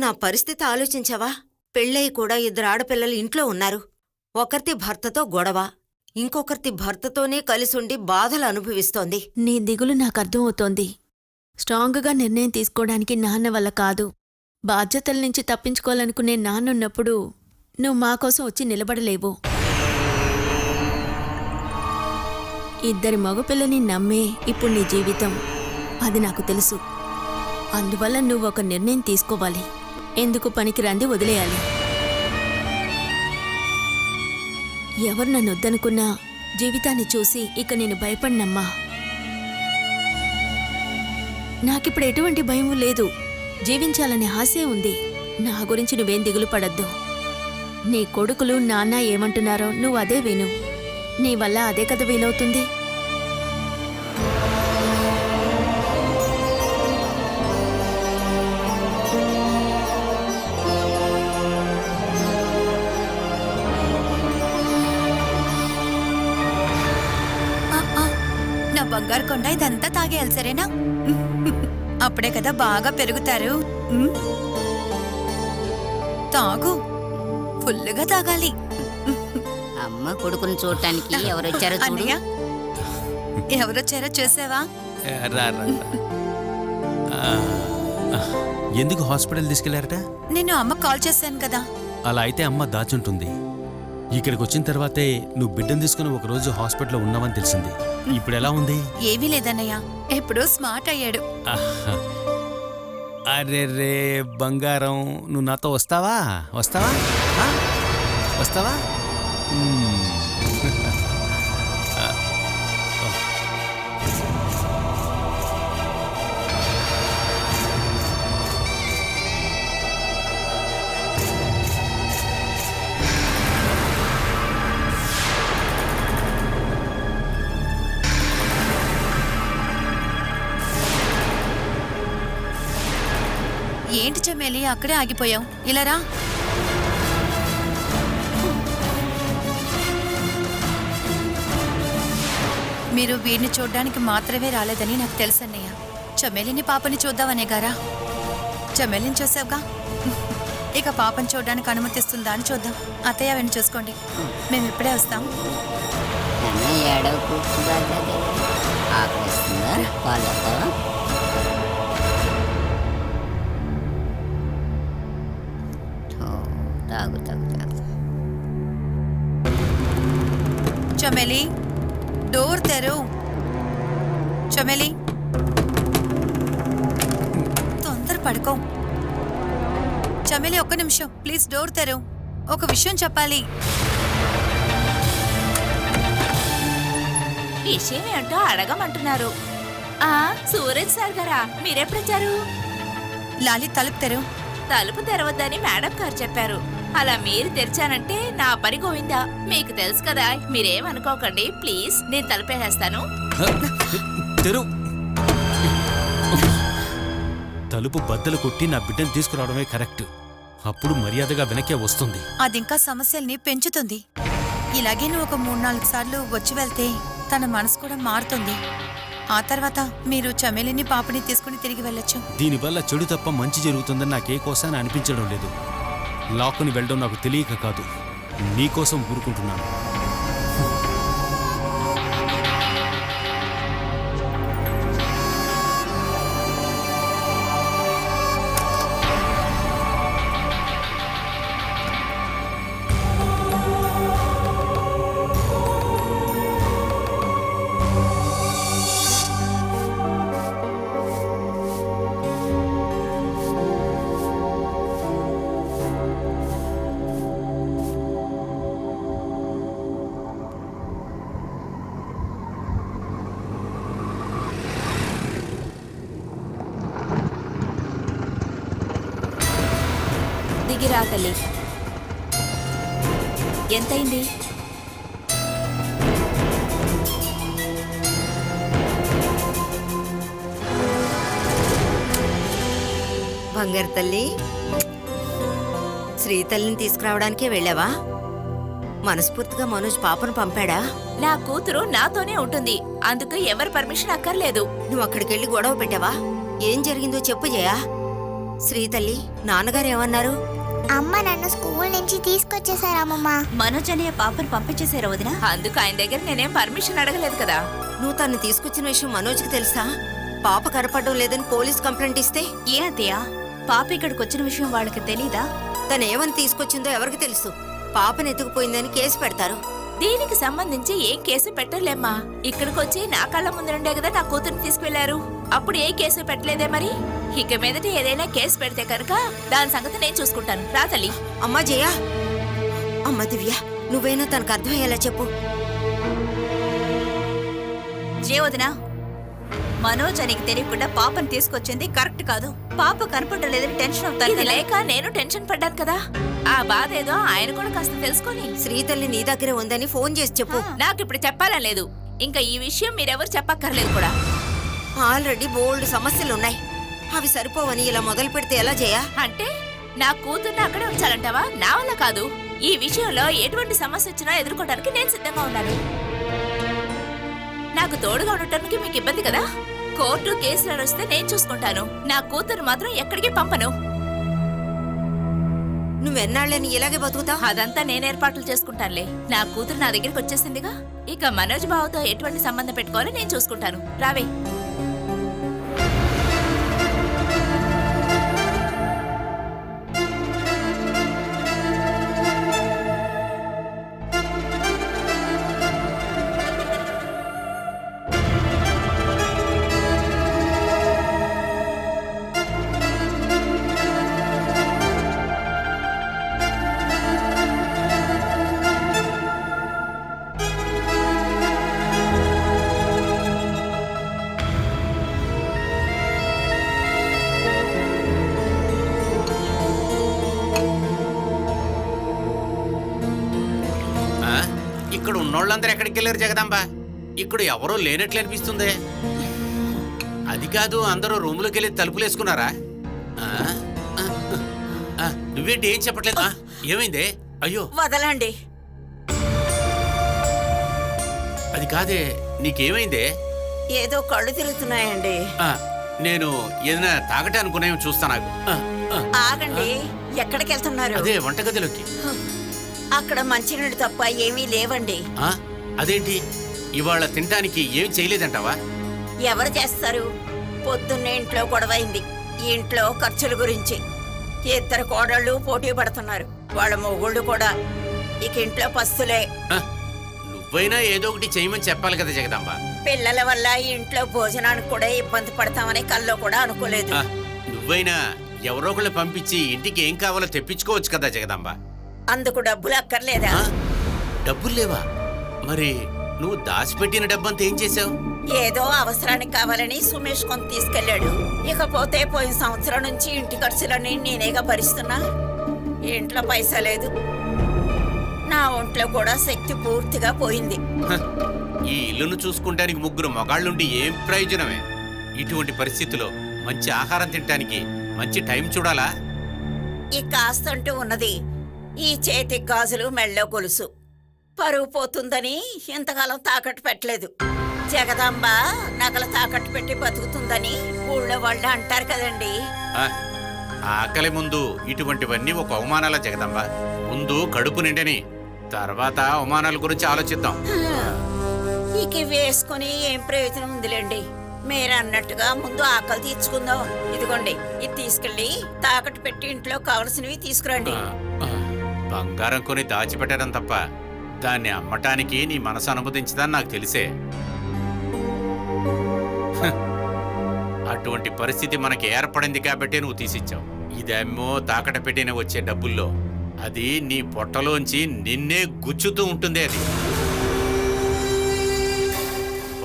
నా పరిస్థితి ఆలోచించావా? పెళ్ళయి కూడా 2 ఆడపిల్లలు ఇంట్లో ఉన్నారు. ఒకరితి భర్తతో గొడవ, ఇంకొకరితి భర్తతోనే కలిసుండి బాధలు అనుభవిస్తోంది. నీ దిగులు నాకర్థం అవుతోంది. స్ట్రాంగ్గా నిర్ణయం తీసుకోవడానికి నాన్న వల్ల కాదు. బాధ్యతల నుంచి తప్పించుకోవాలనుకునే నాన్నున్నప్పుడు నువ్వు మా కోసం వచ్చి నిలబడలేవు. 2 మగపిల్లని నమ్మే ఇప్పుడు నీ జీవితం. అది నాకు తెలుసు. అందువల్ల నువ్వు ఒక నిర్ణయం తీసుకోవాలి. ఎందుకు పనికిరాంది వదిలేయాలి. ఎవరు నన్ను వద్దనుకున్నా జీవితాన్ని చూసి ఇక నేను భయపడినమ్మా. నాకిప్పుడు ఎటువంటి భయం లేదు. జీవించాలనే ఆశే ఉంది. నా గురించి నువ్వేం దిగులు పడద్దు. నీ కొడుకులు నాన్న ఏమంటున్నారో నువ్వు అదే విను. నీ వల్ల అదే కదా వీలవుతుంది. నా బంగారు కొండ ఇదంతా తాగేయాలి, సరేనా? అప్పుడే కదా బాగా పెరుగుతారు. తాగు, ఫుల్లుగా తాగాలి. అమ్మ కొడుకుని చూడటానికి ఎవరొచ్చారో చూడు. అన్నయ్య, ఎవరొచ్చారో చూసావా? ఎందుకు హాస్పిటల్ తీసుకెళ్లారట? నేను అమ్మ కాల్ చేశాను కదా. అలా అయితే అమ్మ దాచుంటుంది. ఇక్కడికి వచ్చిన తర్వాతే నువ్వు బిడ్డను తీసుకుని ఒకరోజు హాస్పిటల్లో ఉన్నావని తెలిసింది. ఇప్పుడు ఎలా ఉంది? ఏమీ లేదన్నయ్య, ఎప్పుడో స్మార్ట్ అయ్యాడు. అరే రే బంగారం, నువ్వు నాతో వస్తావా? వస్తావా? వస్తావా? ఏంటి చెమ్మేలి, అక్కడే ఆగిపోయావు? ఇలా రా. మీరు వీడిని చూడ్డానికి మాత్రమే రాలేదని నాకు తెలుసన్నయ్య. చెమ్మేలిని పాపని చూద్దామనే గారా? చెమ్మేలిని చూసావుగా, ఇక పాపని చూడడానికి అనుమతిస్తుందా అని చూద్దాం. అత్తయ్య వెంట చూసుకోండి, మేము ఇప్పుడే వస్తాం. ఆకలిస్తుందా? పాలతో తాగు తాగు తాగు. చమేలి, డోర్ తెరు. చమేలి, తొందర పడుకో. చమేలి, 1 నిమిషం ప్లీజ్, డోర్ తెరు. ఒక విషయం చెప్పాలి. విషయం ఏంటో అడగమంటున్నారు. సూరజ్ సార్ గారా, మీరెప్పుడొచ్చారు? లాలి, తలుపు తెరు. తలుపు తెరవద్దని మేడం గారు చెప్పారు. అలా మీరు తెరిచానంటే నా పని గోవిందా. మీకు తెలుసు కదా, మీరేమనుకోకండి ప్లీజ్. నేను తలుపేసేస్తాను. తలుపు బద్దలు కొట్టి నా బిడ్డను తీసుకురావడమే కరెక్ట్. అప్పుడు మర్యాదగా వెనకే వస్తుంది. అదింకా సమస్యల్ని పెంచుతుంది. ఇలాగే నువ్వు ఒక 3-4 సార్లు వచ్చి వెళ్తే తన మనసు కూడా మారుతుంది. ఆ తర్వాత మీరు చమేలిని పాపని తీసుకుని తిరిగి వెళ్ళొచ్చు. దీనివల్ల చెడు తప్ప మంచి జరుగుతుందని నాకే కోసాన్ని అనిపించడం లేదు. లాక్కుని వెళ్ళడం నాకు తెలియక కాదు, నీకోసం ఊరుకుంటున్నాను. దిగిరా తల్లి. ఎంతైంది? బంగారు తల్లి, శ్రీతల్లిని తీసుకురావడానికే వెళ్ళావా? మనస్ఫూర్తిగా మనోజ్ పాపను పంపాడా? నా కూతురు నాతోనే ఉంటుంది, అందుకు ఎవరి పర్మిషన్ అక్కర్లేదు. నువ్వు అక్కడికెళ్ళి గొడవ పెట్టావా? ఏం జరిగిందో చెప్పు జయా. శ్రీతల్లి నాన్నగారు ఏమన్నారు? అమ్మ నన్ను స్కూల్ నుంచి తీసుకొచ్చేసారు అమ్మమ్మ. మనోజ్ అనే పాపను పంపించేశారా వదినా? అందుకు ఆయన దగ్గర నేనేం పర్మిషన్ అడగలేదు కదా. నువ్వు తను తీసుకొచ్చిన విషయం మనోజ్కి తెలుసా? పాప కనపడడం లేదని పోలీస్ కంప్లైంట్ ఇస్తే ఏ అత్తయ్య, పాప ఇక్కడికి వచ్చిన విషయం వాళ్ళకి తెలీదా? తను ఏమని తీసుకొచ్చిందో ఎవరికి తెలుసు? పాపను ఎత్తుకుపోయిందని కేసు పెడతారు. దీనికి సంబంధించి ఏం కేసు పెట్టలేమ్మా. ఇక్కడికి వచ్చి నా కళ్ళ ముందుండే కదా నా కూతురుని తీసుకువెళ్లారు. అప్పుడు ఏ కేసు పెట్టలేదే మరి. ఇక మీదట ఏదైనా కేసు పెడితే కనుక దాని సంగతి నేను చూసుకుంటాను. రా తల్లి. అమ్మా జయ, అమ్మ దివ్య, నువ్వైనా తనకు అర్థమయ్యేలా చెప్పు. జే వదినా, మనోజ్ అనికి తెలియకుండా పాపను తీసుకొచ్చింది కరెక్ట్ కాదు. పాప కనపడలేదని టెన్షన్ ఇది అవుతాను. లేక నేను టెన్షన్ పడ్డాను కదా. ఆ బాధ ఏదో ఆయన కూడా కాస్త తెలుసుకొని శ్రీతల్లి నీ దగ్గరే ఉందని ఫోన్ చేసి చెప్పు. నాకు ఇప్పుడు చెప్పాలని లేదు. ఇంకా ఈ విషయం మీరెవరు చెప్పక్కర్లేదు కూడా. ఆల్రెడీ బోల్డ్ సమస్యలున్నాయి. అవి సరిపోవని ఇలా మొదలు పెడితే ఎలా జయ? అంటే నా కూతుర్ని అక్కడే ఉంచాలంటావా? నా వల్ల కాదు. ఈ విషయంలో ఎటువంటి సమస్య వచ్చినా ఎదుర్కోవడానికి నేను సిద్ధంగా ఉన్నాను. నాకు తోడుగా ఉండటానికి మీకు ఇబ్బంది కదా. కోర్టు కేసులను వస్తే నేను చూసుకుంటాను. నా కూతురు మాత్రం ఎక్కడికి పంపను. నువ్వెన్నాళ్ళని ఇలాగే బతుకుతావు? అదంతా నేను ఏర్పాట్లు చేసుకుంటానులే. నా కూతురు నా దగ్గరికి వచ్చేసిందిగా. ఇక మనోజ్ బావతో ఎటువంటి సంబంధం పెట్టుకోవాలో నేను చూసుకుంటాను. రావే. ఇక్కడ ఉన్నోళ్ళందరూ ఎక్కడికి వెళ్ళారు జగదాంబ? ఇక్కడ ఎవరో లేనట్లు అనిపిస్తుంది. అది కాదు, అందరూ రూములోకి వెళ్ళి తలుపులేసుకున్నారా? నువ్వేంటి ఏం చెప్పట్లేదు? ఏమైందే? అయ్యో వదలండి. అది కాదే, నీకేమైందే? ఏదో కళ్ళు తిరుగుతున్నాయండి. నేను ఏదైనా తాగటే అనుకునేమో చూస్తా. నాకు ఆగండి. ఎక్కడికి వెళ్తున్నారు? అదే వంటగదిలోకి. అక్కడ మంచినీళ్ళు తప్ప ఏమీ లేవండి. అదేంటి, ఇవాళ తినడానికి ఏం చేయలేదంటావా? ఎవరు చేస్తారు? పొద్దున్నే ఇంట్లో గొడవైంది. ఈ ఇంట్లో ఖర్చుల గురించి 2 కోడళ్ళు పోటీ పడుతున్నారు. వాళ్ళ మొగుళ్ళు కూడా. ఇక ఇంట్లో పస్తులే. నువ్వైనా ఏదో ఒకటి చేయమని చెప్పాలి కదా జగదాంబ. పిల్లల వల్ల ఈ ఇంట్లో భోజనానికి కూడా ఇబ్బంది పడతామని కల్లో కూడా అనుకోలేదు. నువ్వైనా ఎవరో ఒకళ్ళు పంపించి ఇంటికి ఏం కావాలో తెప్పించుకోవచ్చు కదా జగదాంబ. అందుకు డబ్బులు అక్కర్లేదా? డబ్బులు లేవా? మరి నువ్వు దాచిపెట్టిన డబ్బంతా ఏం చేసావు? ఏదో అవసరానికి కావాలని సుమేష్ కొంత తీసుకెళ్లాడు. ఇకపోతే పోయిన సంవత్సరం నుంచి ఇంటి ఖర్చులన్నీ నేనేగా భరిస్తున్నా. ఇంట్లో పైసా లేదు. నా ఒంట్లో కూడా శక్తి పూర్తిగా పోయింది. ఈ ఇల్లును చూసుకుంటానికి 3 మగాళ్ళుండి ఏం ప్రయోజనమే? ఇటువంటి పరిస్థితిలో మంచి ఆహారం తినడానికి మంచి టైం చూడాలా? ఈ కాస్తంటూ ఉన్నది ఈ చేతి గాజులు, మెళ్ళో గొలుసు. పరువు పోతుందని ఇంతకాలం తాకట్టు పెట్టలేదు. జగదాంబ నగలు తాకట్టు పెట్టి బతుకుతుందని ఊళ్ళో వాళ్ళు అంటారు కదండి. ఆకలి ముందు ఇటువంటివన్నీ ఒక అవమానాల జగదాంబ. ముందు కడుపు నిండని, తర్వాత అవమానాల గురించి ఆలోచిద్దాం. ఇక వేసుకుని ఏం ప్రయోజనం ఉందిలేండి. మీరన్నట్టుగా ముందు ఆకలి తీర్చుకుందాం. ఇదిగోండి, ఇది తీసుకెళ్ళి తాకట్టు పెట్టి ఇంట్లో కావలసినవి తీసుకురండి. బంగారం కొని దాచిపెట్టడం తప్ప దాన్ని అమ్మటానికి నీ మనసు అనుమతించదని నాకు తెలిసే. అటువంటి పరిస్థితి మనకి ఏర్పడింది కాబట్టి నువ్వు తీసిచ్చావు. ఇదేమో తాకట పెట్టిన వచ్చే డబ్బుల్లో అది నీ పొట్టలోంచి నిన్నే గుచ్చుతూ ఉంటుంది. అది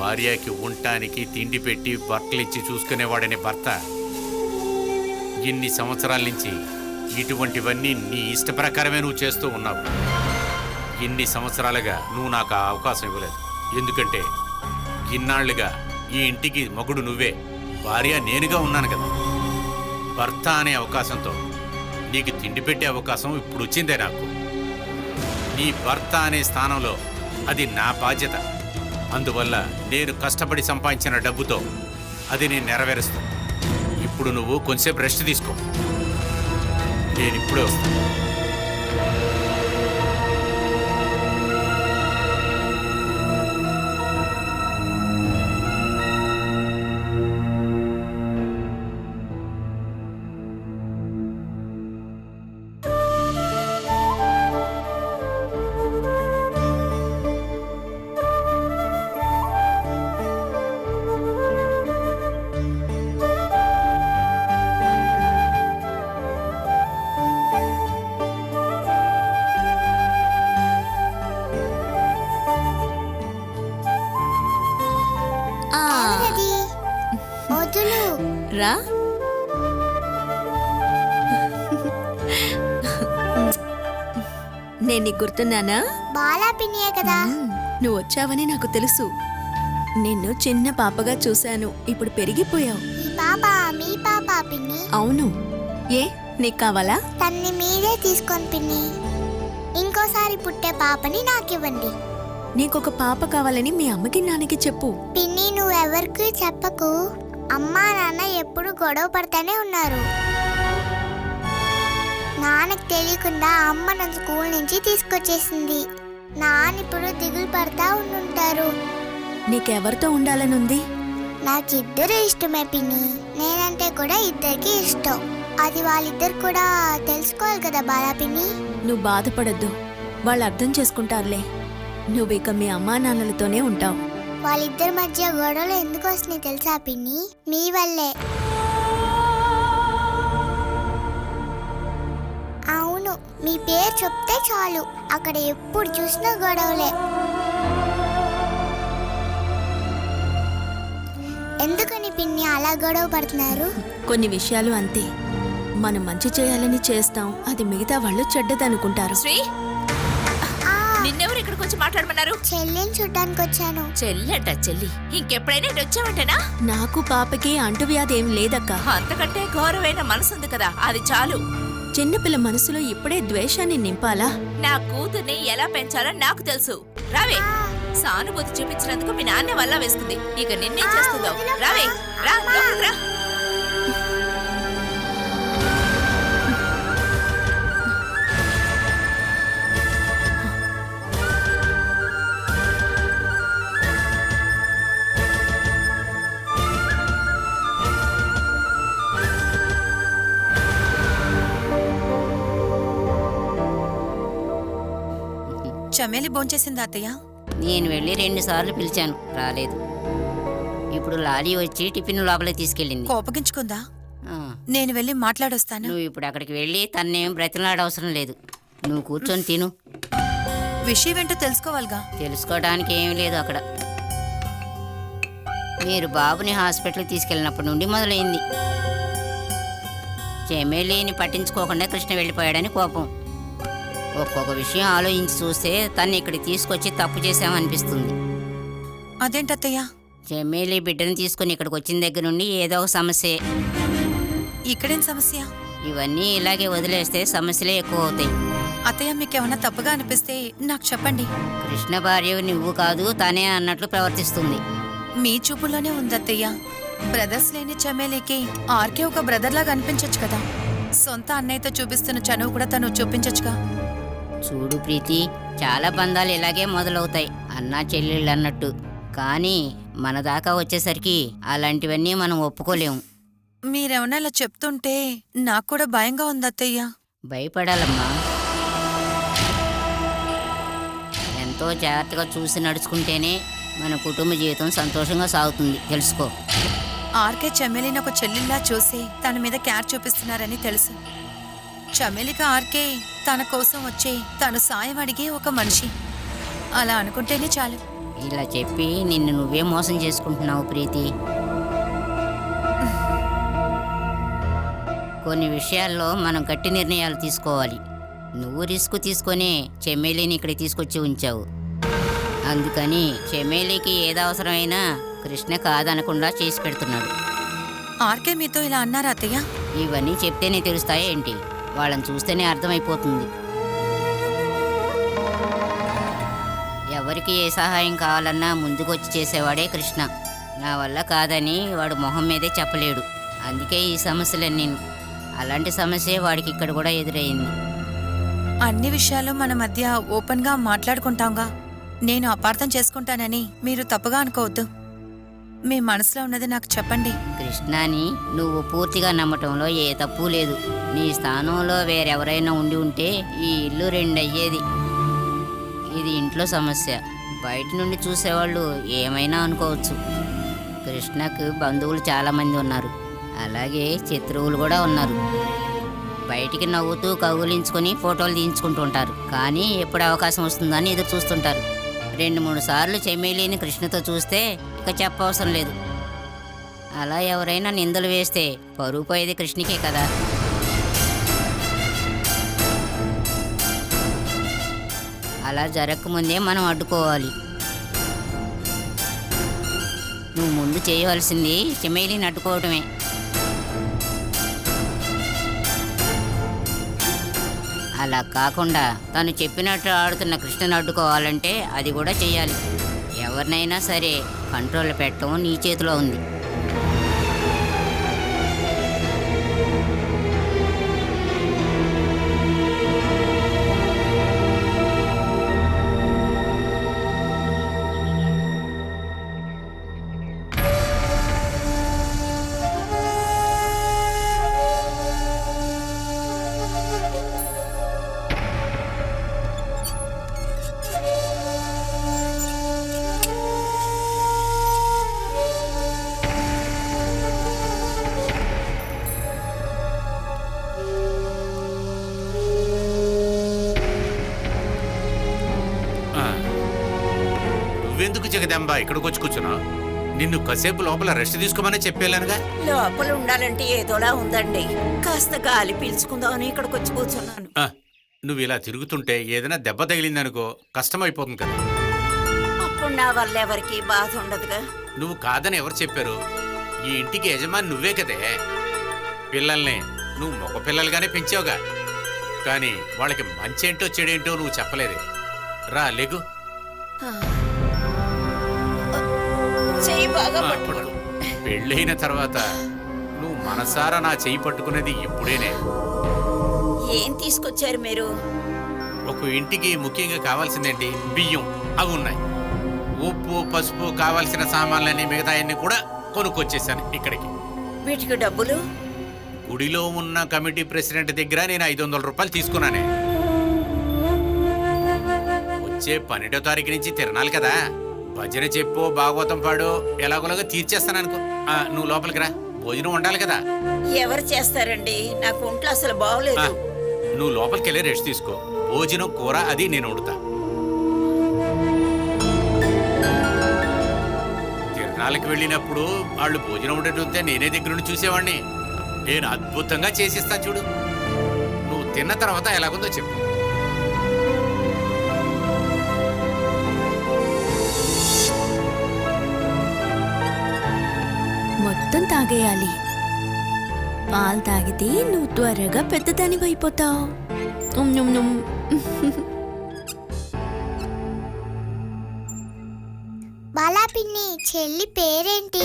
భార్యకి ఉండటానికి తిండి పెట్టి బట్టలిచ్చి చూసుకునేవాడనే భర్త ఇన్ని సంవత్సరాల నుంచి ఇటువంటివన్నీ నీ ఇష్ట ప్రకారమే నువ్వు చేస్తూ ఉన్నావు. ఇన్ని సంవత్సరాలుగా నువ్వు నాకు ఆ అవకాశం ఇవ్వలేదు. ఎందుకంటే ఇన్నాళ్లుగా ఈ ఇంటికి మగుడు నువ్వే, భార్య నేనుగా ఉన్నాను కదా. భర్త అనే అవకాశంతో నీకు తిండి పెట్టే అవకాశం ఇప్పుడు వచ్చిందే నాకు. నీ భర్త అనే స్థానంలో అది నా బాధ్యత. అందువల్ల నేను కష్టపడి సంపాదించిన డబ్బుతో అది నేను నెరవేరుస్తాను. ఇప్పుడు నువ్వు కొంచెంసేపు రెస్ట్ తీసుకో. నేను ఇప్పుడే వస్తాను. ఆ, ఎవరది? వదులు. రా. నేను నీకు గుర్తున్నానా? బాలా పిన్నియే కదా. నువ్వు వచ్చావని నాకు తెలుసు. నిన్ను చిన్న పాపగా చూశాను, ఇప్పుడు పెరిగిపోయావు. ఈ పాప మీ పాప పిన్ని. అవును. ఏ నీకు కావాలా? తన్ని మీరే తీసుకొని పిన్ని. ఇంకోసారి పుట్టే పాపని నాకివ్వండి. నీకొక పాప కావాలని మీ అమ్మకి నాన్నకి చెప్పు. పిన్ని నువ్వెవరికి చెప్పకు. అమ్మా నాన్న ఎప్పుడు గొడవ పడతానే ఉన్నారు. నాన్నకు తెలియకుండా అమ్మ నన్ను స్కూల్ నుంచి తీసుకొచ్చేసింది. నాన్న ఇప్పుడు దిగులు పడతా ఉండుంటారు. నీకెవరితో ఉండాలనుంది? నాకిద్దరు ఇష్టమే పిన్ని. నేనంటే కూడా ఇద్దరికి ఇష్టం. అది వాళ్ళిద్దరు కూడా తెలుసుకోవాలి కదా బాలా పిన్ని. నువ్వు బాధపడద్దు, వాళ్ళు అర్థం చేసుకుంటారులే. నువ్వు ఇక మీ అమ్మా నాన్నలతోనే ఉంటావు. వాళ్ళిద్దరి మధ్య గొడవలు ఎందుకు వస్తున్నాయి తెలుసా పిన్ని? మీ వల్లే. అవును, మీ పేరు చెప్తే చాలు అక్కడ ఎప్పుడు చూసినా గొడవలే. ఎందుకని పిన్ని అలా గొడవ పడుతున్నారు? కొన్ని విషయాలు అంతే. మనం మంచి చేయాలని చేస్తాం, అది మిగతా వాళ్ళు చెడ్డదనుకుంటారు. శ్రీ, నిన్నెవరు ఇక్కడికి వచ్చి మాట్లాడమన్నారు? చెల్లిని చూడ్డానికి వచ్చాను. చెల్లంట చెల్లి. ఇంకెప్పుడైనా ఇటు వచ్చావంటేనా? నాకు పాపకి అంటువ్యాధి ఏం లేదక్క. అంతకంటే ఘోరమైన మనసుంది కదా, అది చాలు. చిన్నపిల్ల మనసులో ఇప్పుడే ద్వేషాన్ని నింపాలా? నా కూతుర్ని ఎలా పెంచాలో నాకు తెలుసు. రావే, సానుభూతి చూపించినందుకు మీ నాన్న వల్ల వేసుకుంది. ఇక నిన్నేం చేస్తుందో. రావే, రా, లోపలికి రా. చమేలి భోంచేసిందా అత్తయ్య? నేను వెళ్ళి 2 సార్లు పిలిచాను, రాలేదు. ఇప్పుడు లారీ వచ్చి టిఫిన్ లోపలికి తీసుకెళ్ళింది. కోపగించుకుందా? ఆ, నేను వెళ్ళి మాట్లాడొస్తాను. నువ్వు ఇప్పుడు అక్కడికి వెళ్ళి తన్నేం బ్రతిలాడవసరం లేదు. నువ్వు కూర్చొని తిను. విషయం ఏంటో తెలుసుకోవాలిగా. తెలుసుకోవడానికి ఏమీ లేదు అక్కడ. మీరు బాబుని హాస్పిటల్కి తీసుకెళ్ళినప్పటి నుండి మొదలైంది. చెమేలిని పట్టించుకోకుండా కృష్ణ వెళ్ళిపోయాడని కోపం. ఒక్కొక్క విషయం ఆలోచించి చూస్తే తన్ని ఇక్కడికి తీసుకొచ్చి తప్పు చేశామనిపిస్తుంది. అదేంటత్తయ్య? చెమేలి బిడ్డను తీసుకుని ఇక్కడికి వచ్చిన దగ్గర నుండి ఏదో ఒక సమస్యే. ఇక్కడేం సమస్య? ఇవన్నీ ఇలాగే వదిలేస్తే సమస్యలే ఎక్కువ అవుతాయి. అత్తయ్య మీకేమన్నా తప్పుగా అనిపిస్తే నాకు చెప్పండి. కృష్ణ భార్య నువ్వు కాదు తనే అన్నట్లు ప్రవర్తిస్తుంది. మీ చూపులోనే ఉంది అత్తయ్య. బ్రదర్స్ లేని చమేలికి ఆర్కే ఒక బ్రదర్ లాగా అనిపించచ్చు కదా. సొంత అన్నయ్యతో చూపిస్తున్న చనువు కూడా తను చూపించచ్చుగా. చూడు ప్రీతి, చాలా బంధాలు ఇలాగే మొదలవుతాయి, అన్నా చెల్లెళ్ళు అన్నట్టు. కానీ మన దాకా వచ్చేసరికి అలాంటివన్నీ మనం ఒప్పుకోలేము. మీరేమన్నా ఇలా చెప్తుంటే నాకు కూడా భయంగా ఉంది అత్తయ్య. భయపడాలమ్మా. ఎంతో జాగ్రత్తగా చూసి నడుచుకుంటేనే మన కుటుంబ జీవితం సంతోషంగా సాగుతుంది, తెలుసుకో. ఆర్కే చమేలిని ఒక చెల్లెల్లా చూసి తన మీద కేర్ చూపిస్తున్నారని తెలుసు. చమేలికి ఆర్కే తన కోసం వచ్చే తను సాయం అడిగే ఒక మనిషి. అలా అనుకుంటేనే చాలు. ఇలా చెప్పి నిన్ను నువ్వే మోసం చేసుకుంటున్నావు ప్రీతి. కొన్ని విషయాల్లో మనం గట్టి నిర్ణయాలు తీసుకోవాలి. నువ్వు రిస్క్ తీసుకొని చెమేలిని ఇక్కడ తీసుకొచ్చి ఉంచావు. అందుకని చెమేలికి ఏదవసరమైనా కృష్ణ కాదనకుండా చేసి పెడుతున్నాడు. ఆర్కే మీతో ఇలా అన్నారా అత్తయ్య? ఇవన్నీ చెప్తేనే తెలుస్తాయా ఏంటి? వాళ్ళని చూస్తేనే అర్థమైపోతుంది. ఎవరికి ఏ సహాయం కావాలన్నా ముందుకొచ్చి చేసేవాడే కృష్ణ. నా వల్ల కాదని వాడు మొహం మీదే చెప్పలేడు. అందుకే ఈ సమస్యలన్నీ. అలాంటి సమస్య వాడికి ఇక్కడ కూడా ఎదురయ్యింది. అన్ని విషయాలు మన మధ్య ఓపెన్గా మాట్లాడుకుంటాంగా. నేను అపార్థం చేసుకుంటానని మీరు తప్పుగా అనుకోవద్దు. మీ మనసులో ఉన్నది నాకు చెప్పండి. కృష్ణని నువ్వు పూర్తిగా నమ్మటంలో ఏ తప్పు లేదు. నీ స్థానంలో వేరెవరైనా ఉండి ఉంటే ఈ ఇల్లు 2 అయ్యేది. ఇది ఇంట్లో సమస్య. బయట నుండి చూసేవాళ్ళు ఏమైనా అనుకోవచ్చు. కృష్ణకు బంధువులు చాలామంది ఉన్నారు, అలాగే శత్రువులు కూడా ఉన్నారు. బయటికి నవ్వుతూ కౌగులించుకొని ఫోటోలు తీయించుకుంటూ ఉంటారు, కానీ ఎప్పుడు అవకాశం వస్తుందని ఎదురు చూస్తుంటారు. 2-3 సార్లు చెమ్మేలిని కృష్ణతో చూస్తే ఇక చెప్పవసరం లేదు. అలా ఎవరైనా నిందలు వేస్తే పరువు పోయేది కృష్ణకే కదా. అలా జరగకముందే మనం అడ్డుకోవాలి. నువ్వు ముందు చేయవలసింది చెమ్మేలిని అడ్డుకోవడమే. అలా కాకుండా తను చెప్పినట్టు ఆడుతున్న కృష్ణను అడ్డుకోవాలంటే అది కూడా చెయ్యాలి. ఎవరినైనా సరే కంట్రోల్ పెట్టడం నీ చేతిలో ఉంది. నువ్వెందుకు జగదాంబ ఇక్కడికి వచ్చి కూర్చున్నావు? నిన్ను కాసేపు లోపల రెస్ట్ తీసుకోమని చెప్పేలానుగా. లోపల ఉండాలంటే ఏదోలా ఉందండి. కాస్త గాలి పీల్చుకుందామని ఇక్కడికి వచ్చి కూర్చున్నాను. నువ్వు ఇలా తిరుగుతుంటే ఏదైనా దెబ్బ తగిలిందనుకో కష్టమైపోతుంది కదా. అప్పుడు నా వల్ల ఎవరికి బాధ ఉండదుగా. నువ్వు కాదని ఎవరు చెప్పారు? ఈ ఇంటికి యజమాని నువ్వే కదే. పిల్లల్ని నువ్వు మగ పిల్లలుగానే పెంచావుగా, కానీ వాళ్ళకి మంచేంటో చెడేంటో నువ్వు చెప్పలేదే. రా లేగు. చెయ్యి బాగా ఆ, పట్టుకో. పట్టుకో. పెళ్ళైన తర్వాత నువ్వు మనసారా నా చెయ్యి పట్టుకునేది ఇప్పుడేనే. ఏం తీసుకొచ్చారు మీరు? ఒక ఇంటికి ముఖ్యంగా కావాల్సిందేంటి? బియ్యం, అవి ఉన్నాయి. ఉప్పు, పసుపు, కావాల్సిన సామాన్లన్నీ మిగతా అన్ని కూడా కొనుక్కొచ్చేసాను ఇక్కడికి. వీటికి డబ్బులు? గుడిలో ఉన్న కమిటీ ప్రెసిడెంట్ దగ్గర నేను 500 రూపాయలు తీసుకున్నానే. వచ్చే 12వ తారీఖు నుంచి తిరణాలి కదా. భజన చెప్పు, భాగవతం పాడు, ఎలాగోలాగా తీర్చేస్తాను అనుకో. నువ్వు లోపలికి రా, భోజనం ఉండాలి కదా. ఎవరు చేస్తారండి? నాకు ఒంట్లో అసలు బాగోలేదు. నువ్వు లోపలికి వెళ్ళి రెస్ట్ తీసుకో. భోజనం, కూర అది నేను వండుతా. తిరణాలకు వెళ్ళినప్పుడు వాళ్ళు భోజనం వండుతుంటే నేనే దగ్గర నుండి చూసేవాడిని. నేను అద్భుతంగా చేసిస్తాను చూడు. నువ్వు తిన్న తర్వాత ఎలాగుందో చెప్పు. మొత్తం తాగేయాలి. పాలు తాగితే నువ్వు త్వరగా పెద్దదానివి అయిపోతావు. బాలా పిన్ని చెల్లి పేరేంటి?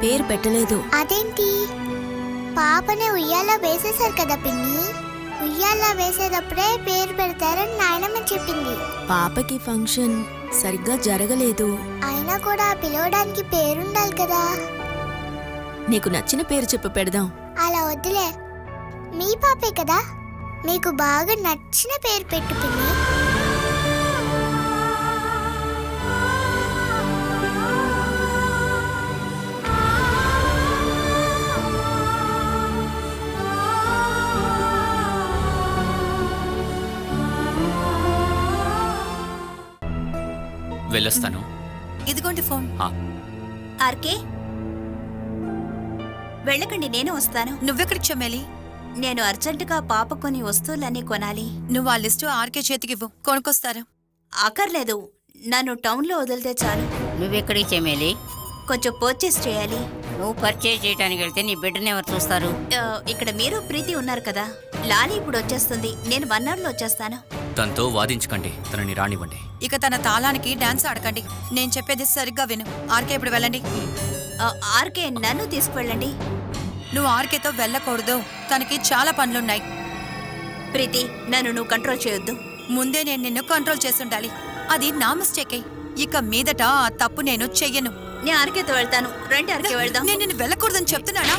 పేరు పెట్టలేదు. అదేంటి? పాపని ఉయ్యాల వేసేశారు కదా పిన్ని. ఉయ్యాల వేసేటప్పుడే పేరు పెడతారని నాయనమ్మ చెప్పింది. పాపకి ఫంక్షన్ సరిగ్గా జరగలేదు. అయినా కూడా పిలవడానికి పేరుండాలి కదా. నీకు నచ్చిన పేరు చెప్పు పెడదాం. అలా వద్దులే, మీ పాపే కదా, మీకు బాగా నచ్చిన పేరు పెట్టు పిన్ని. వెళ్ళొస్తాను. ఇదిగోండి ఫోన్. ఆర్కే, వెళ్ళకండి, నేను వస్తాను. నువ్వెక్కడికి చెమ్మేలి? నేను అర్జెంటుగా పాప కొన్ని వస్తువులన్నీ కొనాలి. నువ్వు ఆ లిస్టు ఆర్కే చేతికివ్వు, కొనుక్కొస్తారు. అక్కర్లేదు, నన్ను టౌన్లో వదిలితే చాలు. నువ్వెక్కడికి చెమేలి? కొంచెం పర్చేస్ చేయాలి. నువ్వు పర్చేజ్ చేయడానికి వెళ్తే నీ బిడ్డని ఎవరు చూస్తారు? ఇక్కడ మీరు ప్రీతి ఉన్నారు కదా, లాలి ఇప్పుడు వచ్చేస్తుంది. నేను 1 అవర్లో వచ్చేస్తాను. తనతో వాదించకండి, తనని రానివ్వండి. ఇక తన తాళానికి డాన్స్ ఆడకండి. నేను చెప్పేది సరిగ్గా విను. ఆర్కే ఇప్పుడు వెళ్ళండి. ఆర్కే నన్ను తీసుకువెళ్ళండి. నువ్వు ఆర్కేతో వెళ్ళకూడదు. తనకి చాలా పనులున్నాయి. ప్రీతి, నన్ను నువ్వు కంట్రోల్ చేయొద్దు. ముందే నేను నిన్ను కంట్రోల్ చేసుండాలి. అది నా మిస్టేకే. ఇక మీదట ఆ తప్పు నేను చెయ్యను. నేను ఆర్కేతో వెళ్తాను. రండి ఆర్కే వెళ్దాం. నేను నిన్ను వెళ్ళకూడదని చెప్తున్నానా?